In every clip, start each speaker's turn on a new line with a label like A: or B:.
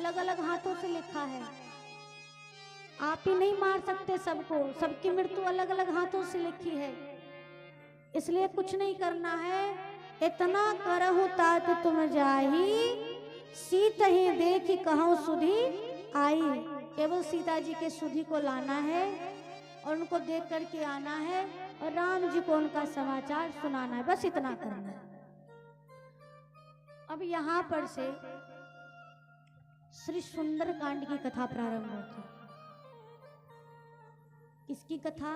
A: अलग अलग हाथों से लिखा है। आप ही नहीं मार सकते सबको, सबकी मृत्यु अलग अलग हाथों से लिखी है। इसलिए कुछ नहीं करना है, इतना करहु तात तुम जाही, सीत ही देखी कहूं सुधी आई। केवल सीता जी के सुधी को लाना है और उनको देख करके आना है और राम जी को उनका समाचार सुनाना है, बस इतना करना है। अब यहाँ पर से श्री सुंदर कांड की कथा प्रारंभ होती है। किसकी कथा?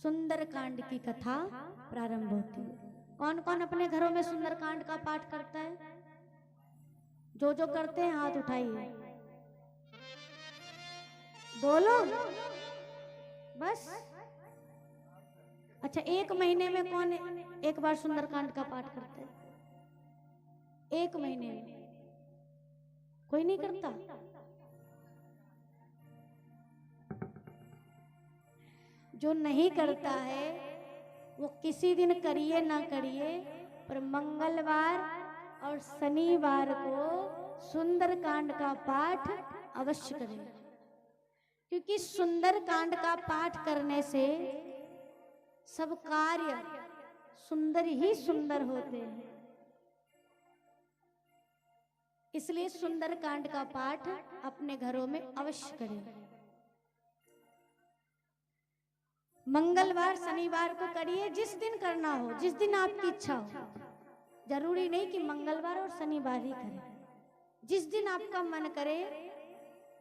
A: सुंदर कांड की कथा प्रारंभ होती है। कौन कौन अपने घरों में सुंदर कांड का पाठ करता है? जो जो करते हैं हाथ उठाइए। 2 लोग बस? अच्छा, 1 महीने में कौन एक बार सुंदर कांड का पाठ करता है? 1 महीने में कोई नहीं करता? जो नहीं करता है वो किसी दिन करिए ना करिए, पर मंगलवार और शनिवार को सुंदर कांड का पाठ अवश्य करें, क्योंकि सुंदर कांड का पाठ करने से सब कार्य सुंदर ही सुंदर होते हैं। इसलिए सुंदर कांड का पाठ अपने घरों में अवश्य करें। मंगलवार शनिवार को करिए, जिस दिन करना हो, जिस दिन आपकी इच्छा हो। जरूरी नहीं कि मंगलवार और शनिवार ही करें, जिस दिन आपका मन करे।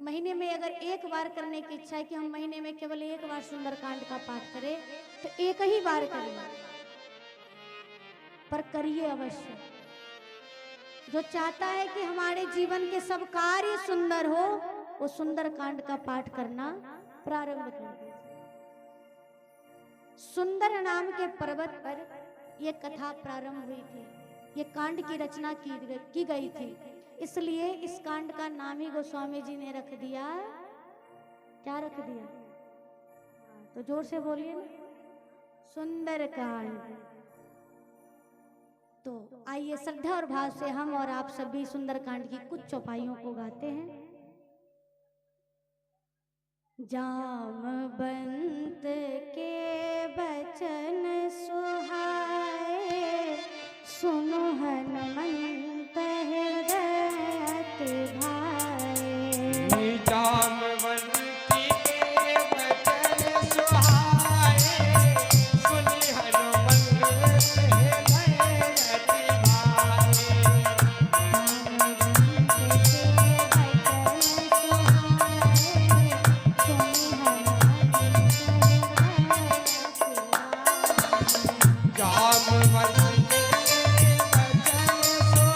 A: महीने में अगर 1 बार करने की इच्छा है कि हम महीने में केवल 1 बार सुंदरकांड का पाठ करें, तो 1 ही बार करिए, पर करिए अवश्य। जो चाहता है कि हमारे जीवन के सब कार्य सुंदर हो, वो सुंदरकांड का पाठ करना प्रारंभ कर दे। सुंदर नाम के पर्वत पर यह कथा प्रारंभ हुई थी, ये कांड की रचना की गई थी। इसलिए इस कांड का नाम ही गोस्वामी जी ने रख दिया। क्या रख दिया? तो जोर से बोलिए ना, सुंदर कांड। तो आइए श्रद्धा और भाव से हम और आप सभी सुंदर कांड की कुछ चौपाइयों को गाते हैं। जामवंत के बचन सुहाए, सुनो हनुमंत हृदय अति भाए।
B: जामवंत के बचन सुहाए, सुनि हनुमंत हृदय अति भाए।
A: जामवंत के बचन सुहाए,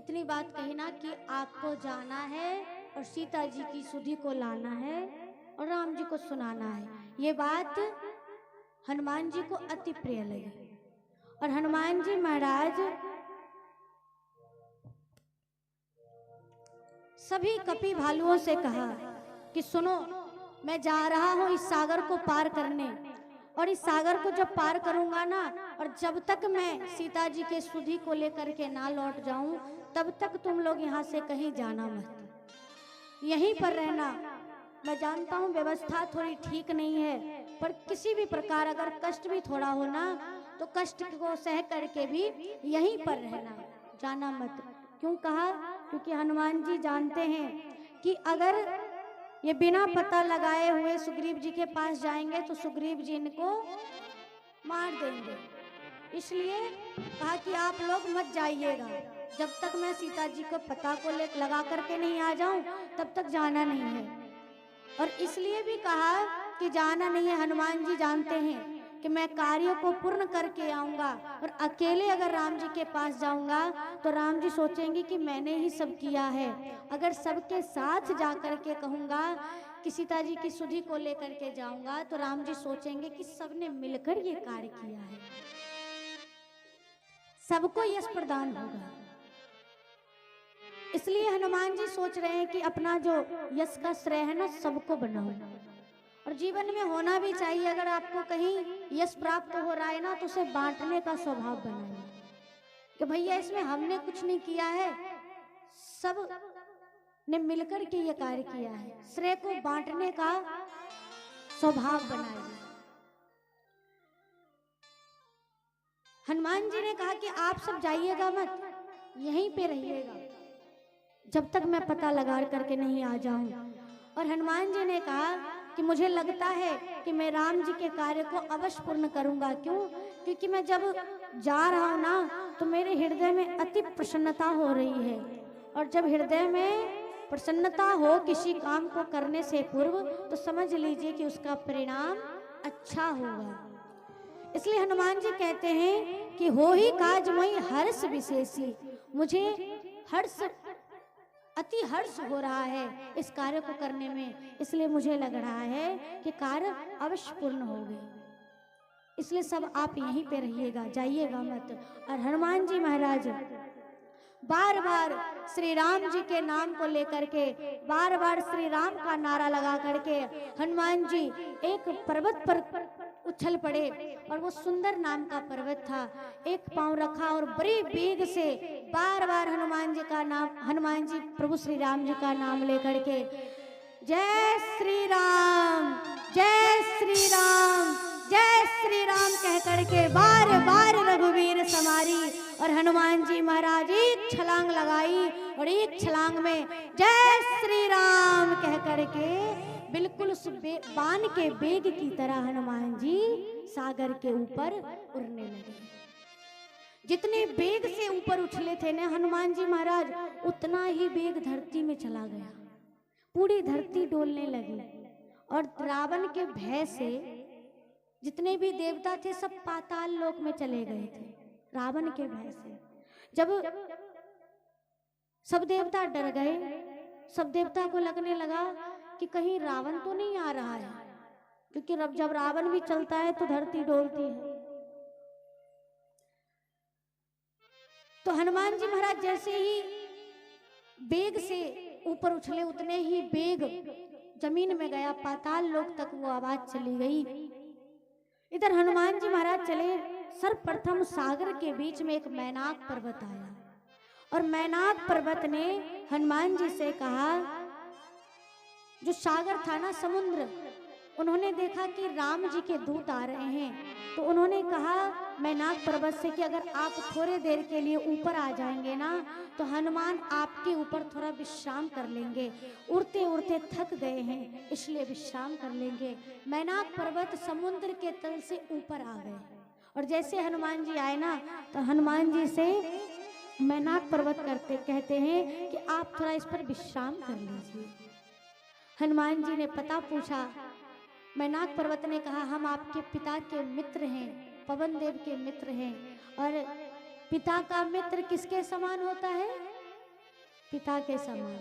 A: इतनी बात कही ना कि आपको जाना है और सीता जी की सुधि को लाना है और राम जी को सुनाना है। ये बात हनुमान जी को अति प्रिय लगी और हनुमान जी महाराज सभी कपि भालुओं से कहा कि सुनो, मैं जा रहा हूं इस सागर को पार करने, और इस सागर को जब पार करूंगा ना, और जब तक मैं सीता जी के सुधि को लेकर के ना लौट जाऊं, तब तक तुम लोग यहाँ से कहीं जाना मत, यहीं पर रहना। मैं जानता हूँ व्यवस्था थोड़ी ठीक नहीं है, पर किसी भी प्रकार अगर कष्ट भी थोड़ा हो ना, तो कष्ट को सह करके भी यहीं पर रहना, जाना मत। क्यों कहा? क्योंकि हनुमान जी जानते हैं कि अगर ये बिना पता लगाए हुए सुग्रीव जी के पास जाएंगे तो सुग्रीव जी इनको मार देंगे। इसलिए कहा कि आप लोग मत जाइएगा, जब तक मैं सीता जी को पता को लगा करके नहीं आ जाऊं तब तक जाना नहीं है। और इसलिए भी कहा कि जाना नहीं है। हनुमान जी जानते हैं कि मैं कार्य को पूर्ण करके आऊंगा, और अकेले अगर राम जी के पास जाऊंगा तो राम जी सोचेंगे कि मैंने ही सब किया है। अगर सबके साथ जा करके कहूंगा कि सीता जी की सुधि को लेकर के जाऊंगा तो राम जी सोचेंगे कि सबने मिलकर ये कार्य किया है, सबको यश प्रदान होगा। इसलिए हनुमान जी सोच रहे हैं कि अपना जो यश का श्रेय है ना, सबको बनाओ, और जीवन में होना भी चाहिए। अगर आपको कहीं यश प्राप्त हो रहा है ना, तो उसे बांटने का स्वभाव बनाइए कि भैया इसमें हमने कुछ नहीं किया है, सब ने मिलकर के ये कार्य किया है। श्रेय को बांटने का स्वभाव बनाइए। हनुमान जी ने कहा कि आप सब जाइएगा मत, यहीं पे रहिएगा जब तक मैं पता लगा करके नहीं आ जाऊं। और हनुमान जी ने कहा कि मुझे लगता है कि मैं राम जी के कार्य को अवश्य पूर्ण करूंगा। क्यों? क्योंकि मैं जब जा रहा हूं ना, तो मेरे हृदय में अति प्रसन्नता हो रही है, और जब हृदय में प्रसन्नता हो किसी काम को करने से पूर्व, तो समझ लीजिए कि उसका परिणाम अच्छा होगा। इसलिए हनुमान जी कहते हैं कि हो ही काज मोहि हर्ष विशेषी, मुझे हर्ष, अति हर्ष हो रहा है इस कार्य को करने में। इसलिए मुझे लग रहा है कि कार्य अवश्य पूर्ण होगा। इसलिए सब आप यहीं पे रहिएगा, जाइएगा मत। और हनुमान जी महाराज बार बार श्री राम जी के नाम को लेकर के, बार बार श्री राम का नारा लगा करके हनुमान जी एक पर्वत पर उछल पड़े, और वो सुंदर नाम का पर्वत था। एक पांव रखा और बड़ी वेग से बार बार हनुमान जी का नाम, हनुमान जी प्रभु श्री राम जी का नाम लेकर के जय श्री राम, जय श्री राम, जय श्री राम कह करके बार बार रघुवीर समारी। और हनुमान जी महाराज एक छलांग लगाई, और एक छलांग में जय श्री राम कह करके बिल्कुल उस बाण के बेग की तरह हनुमान जी सागर के ऊपर उड़ने लगे। जितने बेग से ऊपर उछले थे ना हनुमान जी महाराज, उतना ही बेग धरती में चला गया, पूरी धरती डोलने लगी। और रावण के भय से जितने भी देवता थे सब पाताल लोक में चले गए थे, रावण के भय से। जब सब देवता डर गए, सब देवता को लगने लगा कि कहीं रावण तो नहीं आ रहा है, क्योंकि जब रावण भी चलता है तो धरती डोलती है। तो हनुमान जी महाराज जैसे ही बेग से ऊपर उछले, उतने ही बेग जमीन में गया, पाताल लोक तक वो आवाज चली गई। इधर हनुमान जी महाराज चले, सर्वप्रथम सागर के बीच में एक मैनाक पर्वत आया, और मैनाक पर्वत ने हनुमान जी से कहा, जो सागर था ना समुद्र, उन्होंने देखा कि राम जी के दूत आ रहे हैं, तो उन्होंने कहा मैनाक पर्वत से कि अगर आप थोड़े देर के लिए ऊपर आ जाएंगे ना, तो हनुमान आपके ऊपर थोड़ा विश्राम कर लेंगे, उड़ते उड़ते थक गए हैं, इसलिए विश्राम कर लेंगे। मैनाक पर्वत समुद्र के तल से ऊपर आ गए, और जैसे हनुमान जी आए ना, तो हनुमान जी से मैनाक पर्वत कहते हैं कि आप थोड़ा इस पर विश्राम कर लीजिए। हनुमान जी ने पता पूछा, मैनाक पर्वत ने कहा हम आपके पिता के मित्र हैं, पवन देव के मित्र हैं। और पिता का मित्र किसके समान होता है? पिता के समान।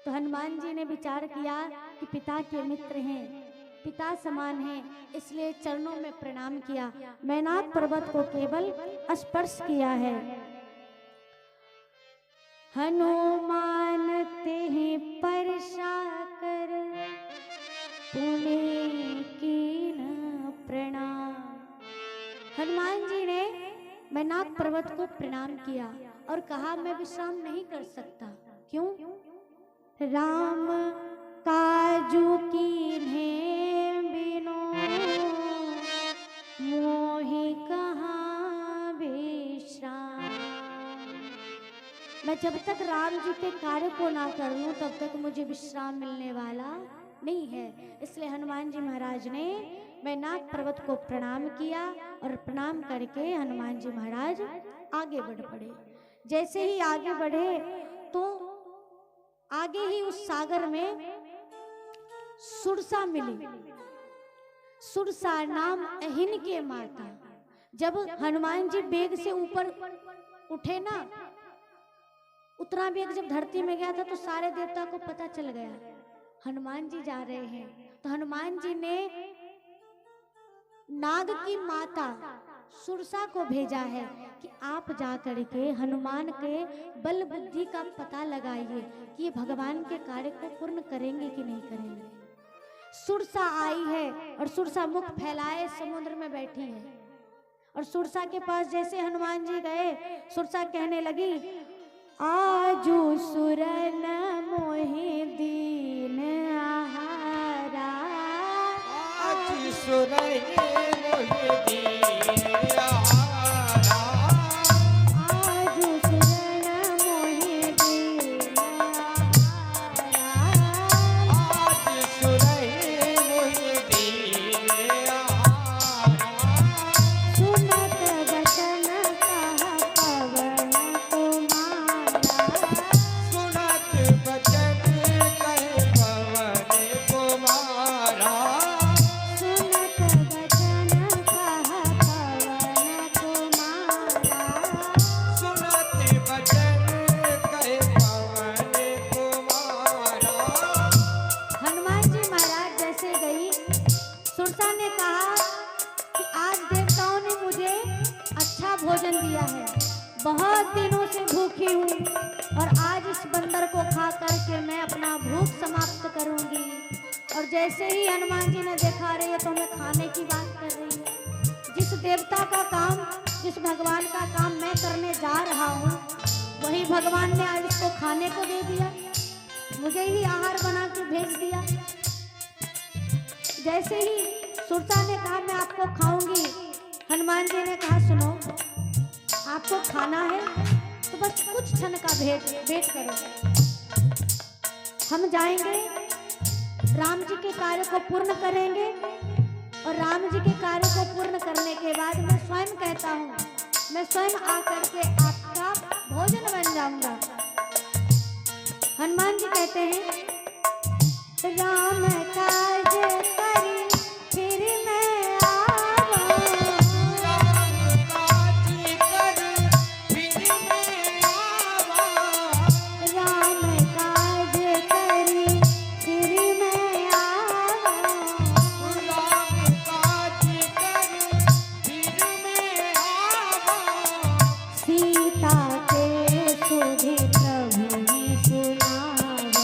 A: तो हनुमान जी ने विचार किया कि पिता के मित्र हैं, पिता समान हैं, इसलिए चरणों में प्रणाम किया। मैनाक पर्वत को केवल स्पर्श किया है। हनुमान तेहि परसा कर पुणे कीन प्रणाम। हनुमान जी ने मैनाक पर्वत को प्रणाम किया और कहा मैं विश्राम नहीं कर सकता। क्यों? राम काजू कीन्हे बिनु मोहि कहाँ विश्राम। मैं जब तक राम जी के कार्य को ना कर लूं तब तक मुझे विश्राम मिलने वाला नहीं है। इसलिए हनुमान जी महाराज ने मैनाक पर्वत को प्रणाम किया और प्रणाम करके हनुमान जी महाराज आगे बढ़ पड़े। जैसे ही आगे बढ़े तो आगे ही उस सागर में सुरसा मिली। सुरसा नाम अहिन के माता। जब हनुमान जी बेग से ऊपर उठे ना, उतना बेग जब धरती में गया था तो सारे देवता को पता चल गया हनुमान जी जा रहे हैं। तो हनुमान जी ने नाग की माता सुरसा को भेजा है कि आप जा करके हनुमान के बल बुद्धि का पता लगाइए कि ये भगवान के कार्य को पूर्ण करेंगे कि नहीं करेंगे। सुरसा आई है और सुरसा मुख फैलाए समुद्र में बैठी है। और सुरसा के पास जैसे हनुमान जी गए, सुरसा कहने लगी आजू सुरन मोहि दीन आहारा।
B: आज सुरन मोहि दीन आहारा।
A: आजू सुरन मोहि दीन आहारा।
B: आज सुरन मोहि दीन आहारा।
A: सुनत बचन कहा पवन कुमारा।
B: सुनत बचन कहे पवन कुमारा।
A: सुनत बचन कहा पवन कुमारा।
B: सुनत बचन कहे पवन कुमारा।
A: हनुमान जी महाराज जैसे गई, सुरसा ने कहा कि आज देवताओं ने मुझे अच्छा भोजन दिया है, बहुत दिनों से भूखी हूँ और आज इस बंदर को खा करके मैं अपना भूख समाप्त करूंगी। और जैसे ही हनुमान जी ने देखा रही है तो मैं खाने की बात कर रही हूँ। जिस देवता का काम, जिस भगवान का काम मैं करने जा रहा हूँ, वही भगवान ने आज इसको खाने को दे दिया, मुझे ही आहार बना के भेज दिया। जैसे ही सुरसा ने कहा मैं आपको खाऊंगी, हनुमान जी ने कहा सुनो, आपको खाना है तो बस कुछ क्षण का वेट करो। हम जाएंगे, राम जी के कार्य को पूर्ण करेंगे और राम जी के कार्य को पूर्ण करने के बाद मैं स्वयं कहता हूँ, मैं स्वयं आकर के आपका भोजन बन जाऊंगा। हनुमान जी कहते हैं राम काज करी फिर मैं आवा।
B: राम काज कर फिर मैं आवा।
A: राम काज करी फिर मैं आवा।
B: राम काज कर फिर मैं आवा।
A: सीता के सुधि प्रभु ने सुनावा।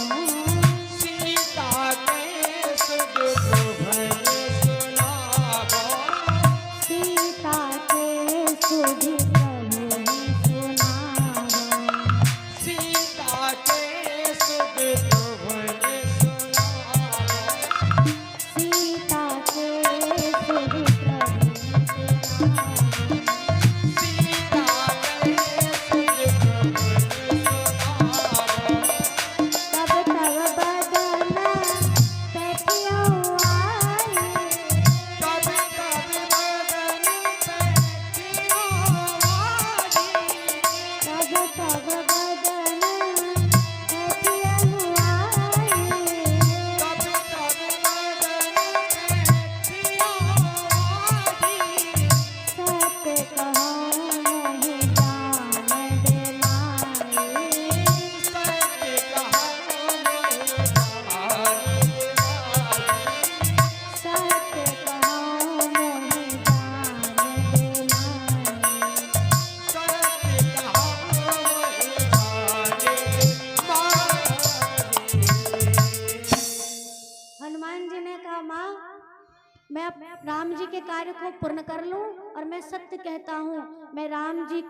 A: मैं राम जी के कार्य को पूर्ण कर लूं। और मैं सत्य कहता हूँ, मैं राम जी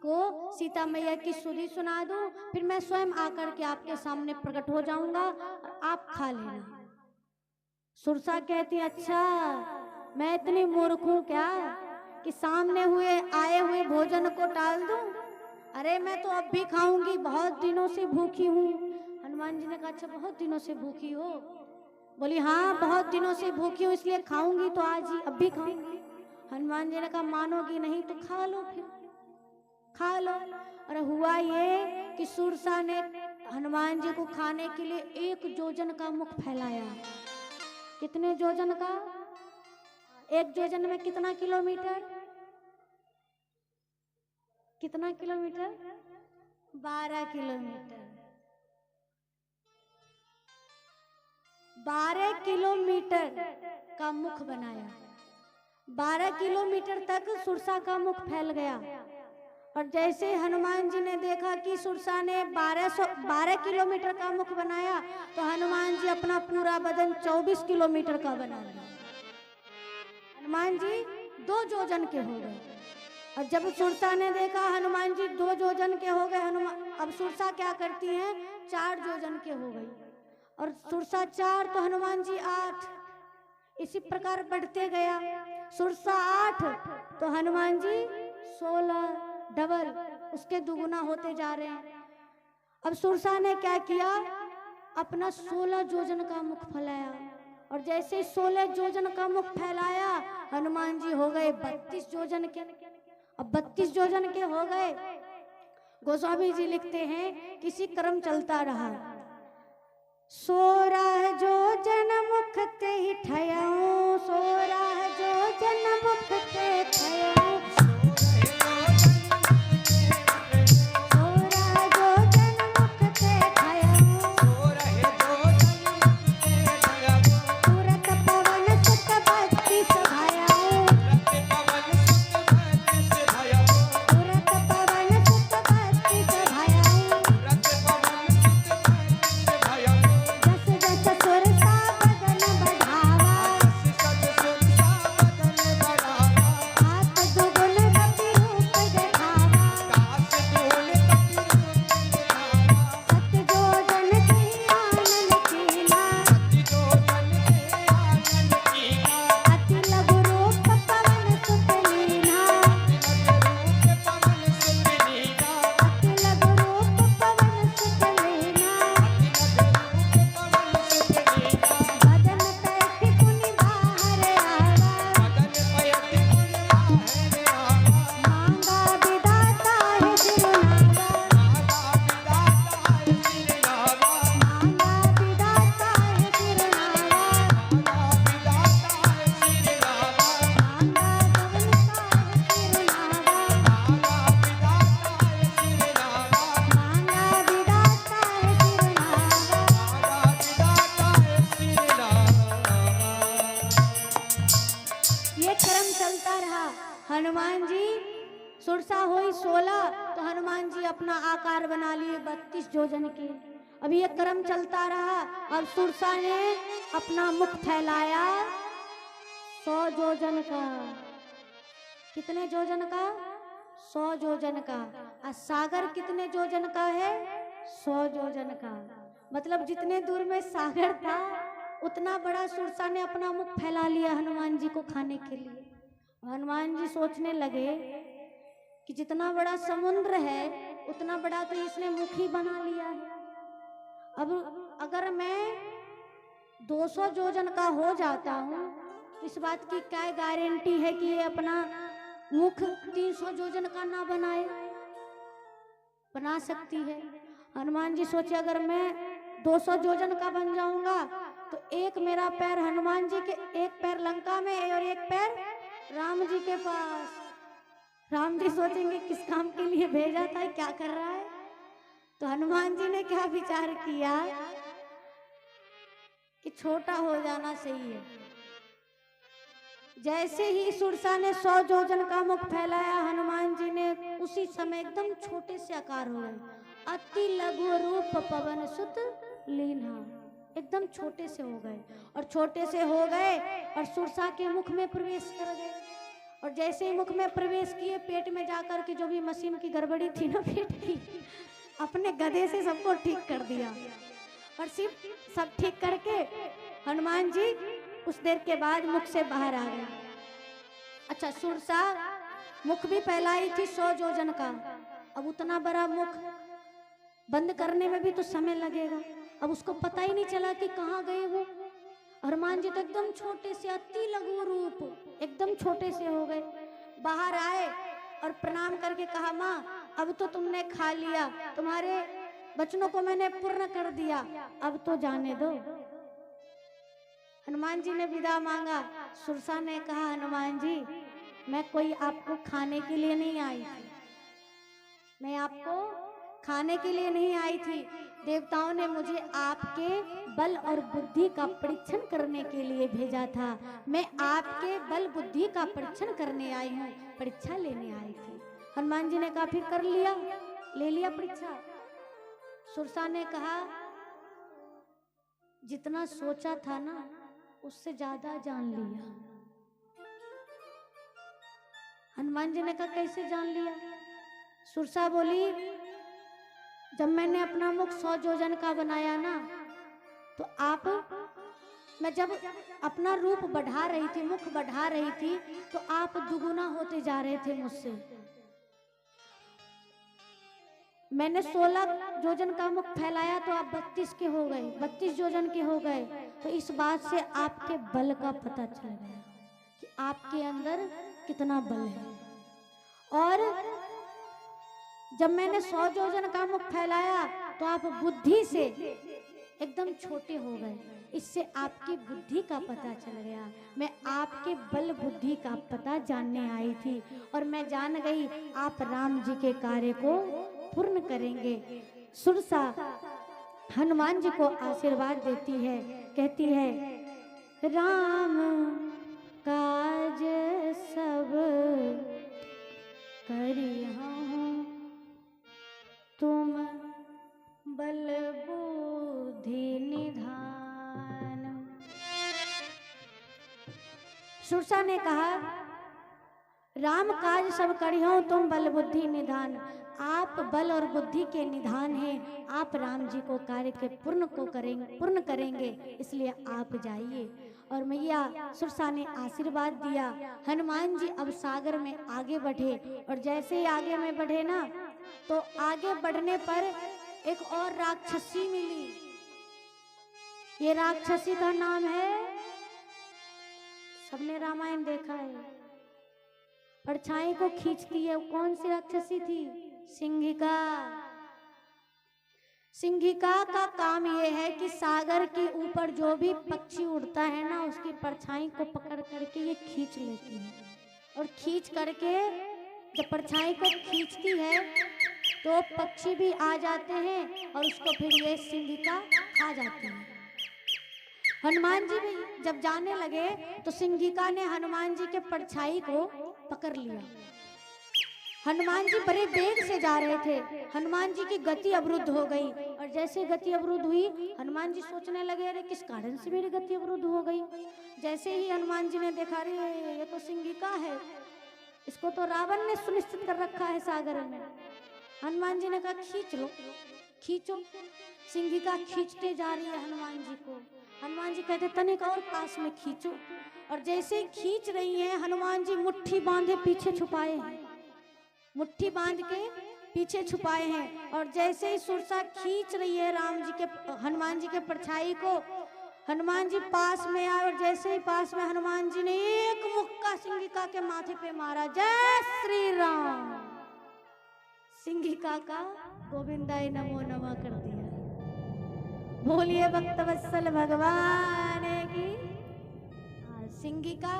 A: को सीता मैया की स्तुति सुना दूं, फिर मैं स्वयं आकर के आपके सामने प्रकट हो जाऊंगा और आप खा लेना। सुरसा कहती, अच्छा मैं इतनी मूर्ख हूं क्या कि सामने आए हुए भोजन को टाल दूं? अरे मैं तो अब भी खाऊंगी, बहुत दिनों से भूखी हूँ। हनुमान जी ने कहा, अच्छा बहुत दिनों से भूखी हो? बोली, हाँ बहुत दिनों से भूखी हूँ, इसलिए खाऊंगी तो आज ही, अब भी खाऊंगी। हनुमान जी ने कहा, मानोगी नहीं तो खा लो, फिर खा लो। और हुआ ये कि सुरसा ने हनुमान जी को खाने के लिए 1 योजन का मुख फैलाया। कितने योजन का? 1 योजन में कितना किलोमीटर? कितना किलोमीटर? 12 किलोमीटर। 12 किलोमीटर का मुख बनाया। 12 किलोमीटर तक सुरसा का मुख फैल गया। और जैसे हनुमान जी ने देखा कि सुरसा ने 12 किलोमीटर का मुख बनाया, तो हनुमान जी अपना पूरा बदन 24 किलोमीटर का बना लिया। हनुमान जी 2 योजन के हो गए। और जब सुरसा ने देखा हनुमान जी 2 योजन के हो गए, अब सुरसा क्या करती है, 4 योजन के हो गई। और सुरसा 4 तो हनुमान जी 8, इसी प्रकार बढ़ते गया। सुरसा 8 तो हनुमान जी 16, डबल, उसके दुगुना होते जा रहे हैं। अब सुरसा ने क्या किया, अपना 16 योजन का मुख फैलाया। और जैसे 16 योजन का मुख फैलाया, हनुमान जी हो गए 32 योजन के। अब 32 योजन के हो गए। गोस्वामी जी लिखते हैं, किसी क्रम चलता रहा। 16 योजन मुख ते ही ठयाऊं, 16 योजन मुख ते ठयाऊं, 16 योजन मुख ते ठयाऊं, तुरत पवन सुत 32 भयाऊं, तुरत पवन सुत 32 भयाऊं, जस जस सुरसा बदन बढ़ावा, हाथ दुगुन गति रूप दिखावा, सत योजन की आनन कीना, अति लघु रूप पवन सुत लीना, अति लघु रूप पवन सुत लीना, बदन पैठ पुनि बाहर आवा, मांगा विधाता है सिरुनावा, मांगा विधाता है सिरुनावा, मांगा विधाता है सिरुनावा। ये क्रम चलता रहा। हनुमान जी सुरसा हुई 16 तो हनुमान जी अपना आकार बना लिए 32 योजन के। अब ये क्रम चलता रहा। अब सुरसा ने अपना मुख फैलाया 100 योजन का। कितने योजन का? 100 योजन का। और सागर कितने योजन का है? 100 योजन का। मतलब जितने दूर में सागर था, उतना बड़ा सुरसा ने अपना मुख फैला लिया हनुमान जी को खाने के लिए। हनुमान जी सोचने लगे कि जितना बड़ा समुद्र है, उतना बड़ा तो इसने मुख ही बना लिया है। अब अगर मैं 200 योजन का हो जाता हूँ, इस बात की क्या गारंटी है कि ये अपना मुख 300 योजन का ना बनाए? बना सकती है। हनुमान जी सोचे, अगर मैं 200 योजन का बन जाऊंगा तो एक मेरा पैर हनुमान जी के, एक पैर लंका में और एक पैर राम जी के पास। राम जी सोचेंगे किस काम के लिए भेजा था, क्या कर रहा है। तो हनुमान जी ने क्या विचार किया कि छोटा हो जाना सही है। जैसे ही सुरसा ने 100 योजन का मुख फैलाया, हनुमान जी ने उसी समय एकदम छोटे से आकार हो गए। अति लघु रूप पवन सुत लीन्हा, एकदम एकदम छोटे से हो गए, और छोटे से हो गए और सुरसा के मुख में प्रवेश कर गए। और जैसे ही मुख में प्रवेश किए, पेट में जाकर के जो भी मशीन की गड़बड़ी थी ना पेट की, अपने गधे से सबको ठीक कर दिया। और सिर्फ सब ठीक करके हनुमान जी कुछ देर के बाद मुख से बाहर आ गए। अच्छा, सुरसा मुख भी फैलाई थी 100 योजन का। अब उतना बड़ा मुख बंद करने में भी तो समय लगेगा। अब उसको पता ही नहीं चला कि कहाँ गए वो। हनुमान जी तो एकदम छोटे से, अति लघु रूप, एकदम छोटे से हो गए। बाहर आए और प्रणाम करके कहा, माँ अब तो तुमने खा लिया, तुम्हारे वचनों को मैंने पूर्ण कर दिया, अब तो जाने दो। हनुमान जी ने विदा मांगा। सुरसा ने कहा, हनुमान जी मैं कोई आपको खाने के लिए नहीं आई थी, मैं आपको खाने के लिए नहीं आई थी। देवताओं ने मुझे आपके बल और बुद्धि का परीक्षण करने के लिए भेजा था। मैं आपके बल बुद्धि का परीक्षण करने आई हूँ, परीक्षा लेने आई थी। हनुमान जी ने कहा, फिर कर लिया, ले लिया परीक्षा। सुरसा ने कहा, जितना सोचा था ना उससे ज्यादा जान लिया। हनुमान जी ने कहा, कैसे जान लिया? सुरसा बोली, जब मैंने अपना मुख 100 योजन का बनाया ना, तो मैं जब अपना रूप बढ़ा रही थी, मुख बढ़ा रही थी, तो आप दुगुना होते जा रहे थे मुझसे। मैंने 16 योजन का मुख फैलाया तो आप 32 के हो गए, 32 योजन के हो गए। तो इस बात से आपके बल का पता चल गया कि आपके अंदर कितना बल है। और जब मैंने 100 योजन का मुख फैलाया तो आप बुद्धि से एकदम छोटे हो गए, इससे आपकी बुद्धि का पता चल गया। मैं आपके बल बुद्धि का पता जानने आई थी, और मैं जान गई आप राम जी के कार्य को पूर्ण करेंगे। सुरसा हनुमान जी को आशीर्वाद देती है, कहती है, राम काज सब करिहु, तुम बल बुद्धि निधान। सुरसा ने कहा, राम काज सब करिहु, तुम बल बुद्धि निधान। आप बल और बुद्धि के निधान हैं, आप राम जी को कार्य के पूर्ण करेंगे, इसलिए आप जाइए। और मैया सुरसा ने आशीर्वाद दिया। हनुमान जी अब सागर में आगे बढ़े, और जैसे ही आगे में बढ़े ना, तो आगे बढ़ने पर एक और राक्षसी मिली। ये राक्षसी का नाम है, सबने रामायण देखा है, परछाई को खींचती है। कौन सी राक्षसी थी? सिंहिका। सिंहिका का काम यह है कि सागर के ऊपर जो भी पक्षी उड़ता है ना, उसकी परछाई को पकड़ करके ये खींच लेती है। और खींच करके जब परछाई को खींचती है तो पक्षी भी आ जाते हैं, और उसको फिर ये सिंहिका खा जाती है। हनुमान जी भी जब जाने लगे तो सिंहिका ने हनुमान जी के परछाई को पकड़ लिया। हनुमान जी बड़े वेग से जा रहे थे, हनुमान जी की गति अवरुद्ध हो गई। और जैसे गति अवरुद्ध हुई, हनुमान जी सोचने लगे, अरे किस कारण से मेरी गति अवरुद्ध हो गई। जैसे ही हनुमान जी ने देखा, अरे ये तो सिंहिका है, इसको तो रावण ने सुनिश्चित कर रखा है सागर में। हनुमान जी ने कहा, खींच लो, खींचो। सिंहिका खींचते जा रही है हनुमान जी को। हनुमान जी कहते, तनिक और पास में खींचो। और जैसे ही खींच रही हैं, हनुमान जी मुट्ठी बांधे पीछे छुपाए हैं, मुट्ठी बांध के पीछे छुपाए हैं। और जैसे ही सुरसा खींच रही है हनुमान जी के परछाई को, हनुमान जी पास में आए, और जैसे ही पास में हनुमान जी ने एक मुक्का सिंहिका के माथे पे मारा। जय श्री राम। सिंहिका का गोविंदाय नमो नमः कर दिया। बोलिए भक्त वत्सल भगवान की। सिंहिका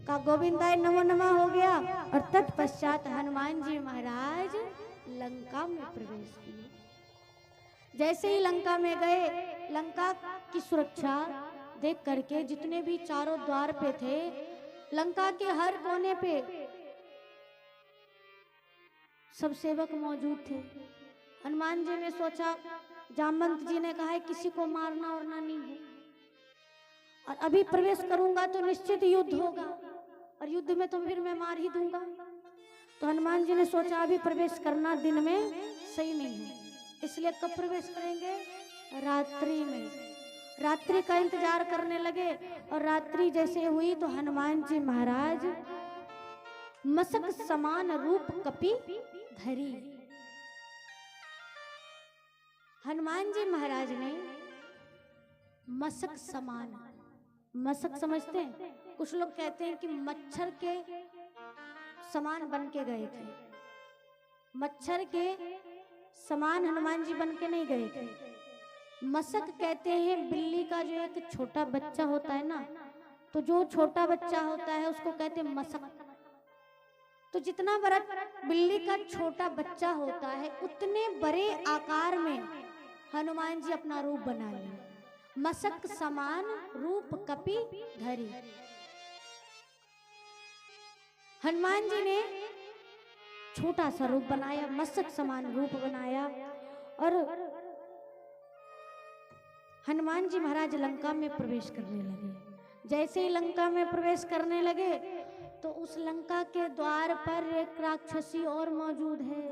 A: का गोविंदाय नमो नमः हो गया। और तत्पश्चात हनुमान जी महाराज लंका में प्रवेश किए। जैसे ही लंका में गए, लंका की सुरक्षा देख करके जितने भी चारों द्वार पे थे, लंका के हर कोने पे सब सेवक मौजूद थे। हनुमान जी ने सोचा, जामवंत जी ने कहा है किसी को मारना वरना नहीं है, और अभी प्रवेश करूंगा तो निश्चित युद्ध होगा, और युद्ध में तो फिर मैं मार ही दूंगा। तो हनुमान जी ने सोचा अभी प्रवेश करना दिन में सही नहीं है, इसलिए कब प्रवेश करेंगे? रात्रि में। रात्रि का इंतजार करने लगे, और रात्रि जैसे हुई तो हनुमान जी महाराज मसक समान रूप कपि धरी। हनुमान जी महाराज ने मसक समान, मसक समझते हैं? कुछ लोग कहते हैं कि मच्छर के समान बन के गए थे। मच्छर के समान हनुमान जी बन के नहीं गए थे। मसक कहते हैं बिल्ली का जो एक छोटा बच्चा होता है ना, तो जो छोटा बच्चा होता है उसको कहते हैं मसक। तो जितना बड़ा बिल्ली का छोटा बच्चा होता है उतने बड़े आकार में हनुमान जी अपना रूप बना लिए। मसक समान रूप कपि धरी। हनुमान जी ने छोटा सा रूप बनाया, मसक समान रूप बनाया, और हनुमान जी महाराज लंका में प्रवेश करने लगे। जैसे ही लंका में प्रवेश करने लगे तो उस लंका के द्वार पर एक राक्षसी और मौजूद है।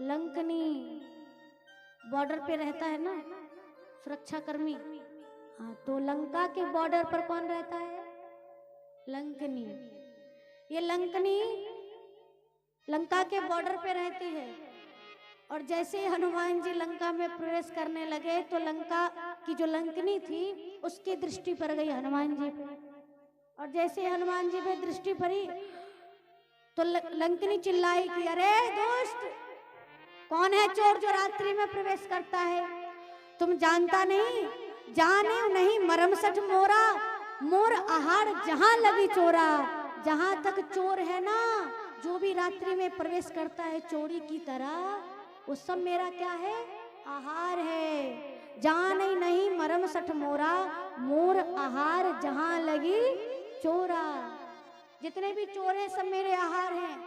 A: लंकनी बॉर्डर पे रहता है ना सुरक्षा कर्मी, हाँ, तो लंका के बॉर्डर पर कौन रहता है? लंकनी। ये लंकनी लंका के बॉर्डर पे रहती है, और जैसे ही हनुमान जी लंका में प्रवेश करने लगे तो लंका की जो लंकनी थी उसकी दृष्टि पड़ गई हनुमान जी पे, और जैसे ही हनुमान जी पे दृष्टि पड़ी तो लंकनी चिल्लाई कि अरे दुष्ट, कौन है चोर जो रात्रि में प्रवेश करता है? तुम जानता नहीं, जाने नहीं मरम सठ मोरा, मोर आहार जहां लगी चोरा। जहां तक चोर है ना, जो भी रात्रि में प्रवेश करता है चोरी की तरह, वो सब मेरा क्या है? आहार है। जाने नहीं मरम सठ मोरा, मोर आहार जहां लगी चोरा। जितने भी चोर हैं सब मेरे आहार हैं।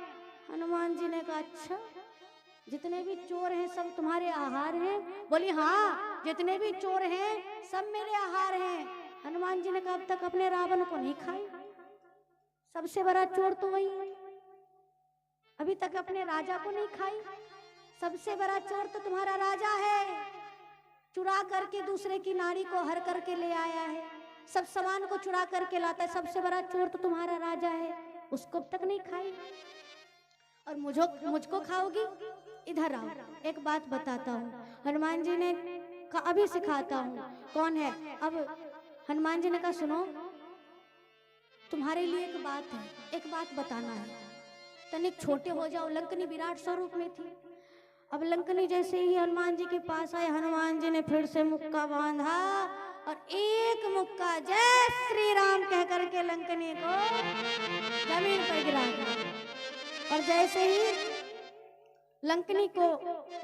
A: हनुमान जी ने कहा अच्छा, जितने भी चोर हैं सब तुम्हारे आहार हैं? बोली हाँ, जितने भी चोर हैं सब मेरे आहार हैं। हनुमान जी ने कहा अब तक अपने रावण को नहीं खाई, सबसे बड़ा चोर तो वही है। अभी तक अपने राजा को नहीं खाई, सबसे बड़ा चोर तो तुम्हारा राजा है। चुरा करके दूसरे की नारी को हर करके ले आया है, सब सामान को चुरा करके लाता है, सबसे बड़ा चोर तो तुम्हारा राजा है, उसको अब तक नहीं खाई, और मुझको खाओगी? इधर आओ, एक बात बताता हूँ। हनुमान जी ने कहा अभी सिखाता हूँ कौन है। अब हनुमान जी ने कहा सुनो, तुम्हारे लिए एक बात है, एक बात बताना है, तनिक छोटे हो जाओ। लंकनी विराट स्वरूप में थी। अब लंकनी जैसे ही हनुमान जी के पास आए, हनुमान जी ने फिर से मुक्का बांधा और एक मुक्का जय श्री राम कह करके लंकनी को जमीन पर गिरा दिया। और जैसे ही लंकनी को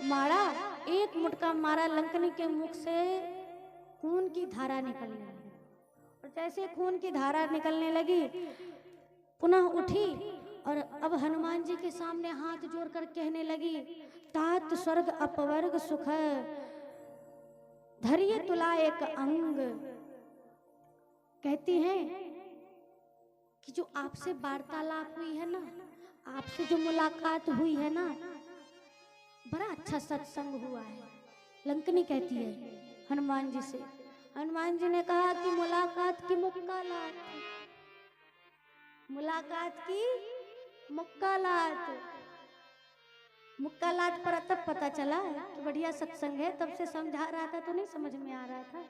A: मारा, एक मुटका मारा, लंकनी के मुख से खून की धारा निकलने लगी, और जैसे खून की धारा निकलने लगी पुनः उठी, और अब हनुमान जी के सामने हाथ जोड़ कर कहने लगी तात स्वर्ग अपवर्ग सुख धैर्य तुला एक अंग। कहती हैं कि जो आपसे वार्तालाप हुई है ना, आपसे जो मुलाकात हुई है ना, बड़ा अच्छा सत्संग हुआ है। लंकनी कहती है हनुमान जी से। हनुमान जी ने कहा कि मुलाकात की मुक्कालात, मुलाकात की मुक्कालात। मुक्कालात पर तब पता चला कि बढ़िया सत्संग है, तब से समझा रहा था तो नहीं समझ में आ रहा था।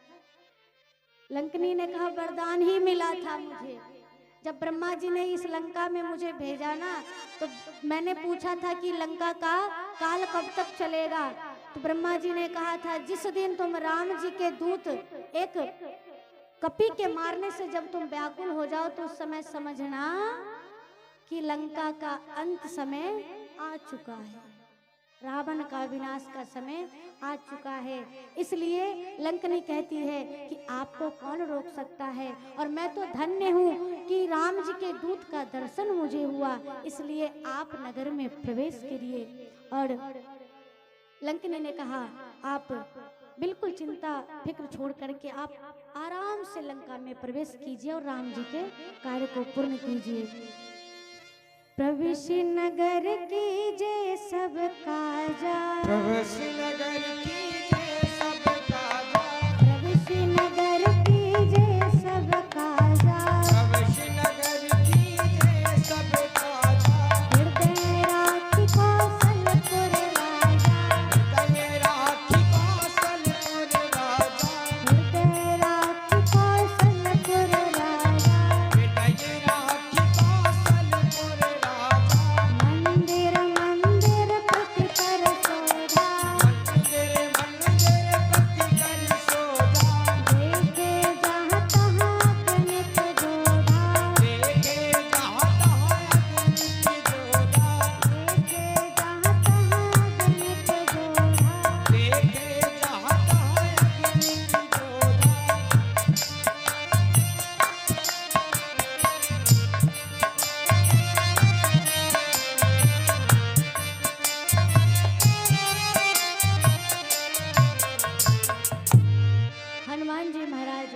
A: लंकनी ने कहा वरदान ही मिला था मुझे, जब ब्रह्मा जी ने इस लंका में मुझे भेजा ना, तो मैंने पूछा था कि लंका का काल कब तक चलेगा, तो ब्रह्मा जी ने कहा था जिस दिन तुम राम जी के दूत एक कपि के मारने से जब तुम व्याकुल हो जाओ तो उस समय समझना कि लंका का अंत समय आ चुका है, रावण का विनाश का समय आ चुका है। इसलिए लंकनी कहती है कि आपको कौन रोक सकता है, और मैं तो धन्य हूँ कि राम जी के दूत का दर्शन मुझे हुआ, इसलिए आप नगर में प्रवेश करिए। और लंकिनी ने कहा आप बिल्कुल चिंता फिक्र छोड़ करके आप आराम से लंका में प्रवेश कीजिए और राम जी के कार्य को पूर्ण कीजिए। प्रवेश नगर कीजिए सब काजा,
B: प्रवेश नगर कीजिए सब काजा,
A: प्रवेश नगर कीजिए सब काजा,
B: प्रवेश नगर कीजिए सब काजा,
A: हृदय राखी कौशलपुर राजा,
B: हृदय राखी कौशलपुर राजा,
A: हृदय राखी कौशलपुर राजा,
B: हृदय राखी कौशलपुर राजा,
A: मंदिर मंदिर प्रति कर शोभा,
B: मंदिर मंदिर प्रति कर शोभा,
A: देखे जहाँ तहाँ अगणित जोधा,
B: देखे जहाँ तहाँ अगणित जोधा,
A: देखे जहाँ तहाँ अगणित जोधा।
B: देखे जहाँ तहाँ अगणित जोधा।
A: हनुमान जी महाराज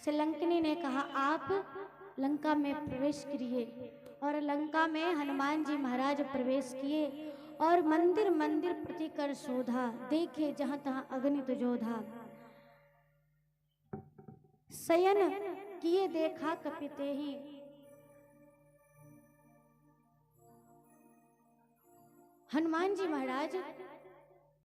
A: से लंकिनी ने कहा आप लंका में प्रवेश करिए और लंका में हनुमान जी महाराज प्रवेश किए और मंदिर मंदिर प्रति कर शोधा, देखे जहाँ तहाँ अगणित जोधा। शयन किए देखा कपिते ही, हनुमान जी महाराज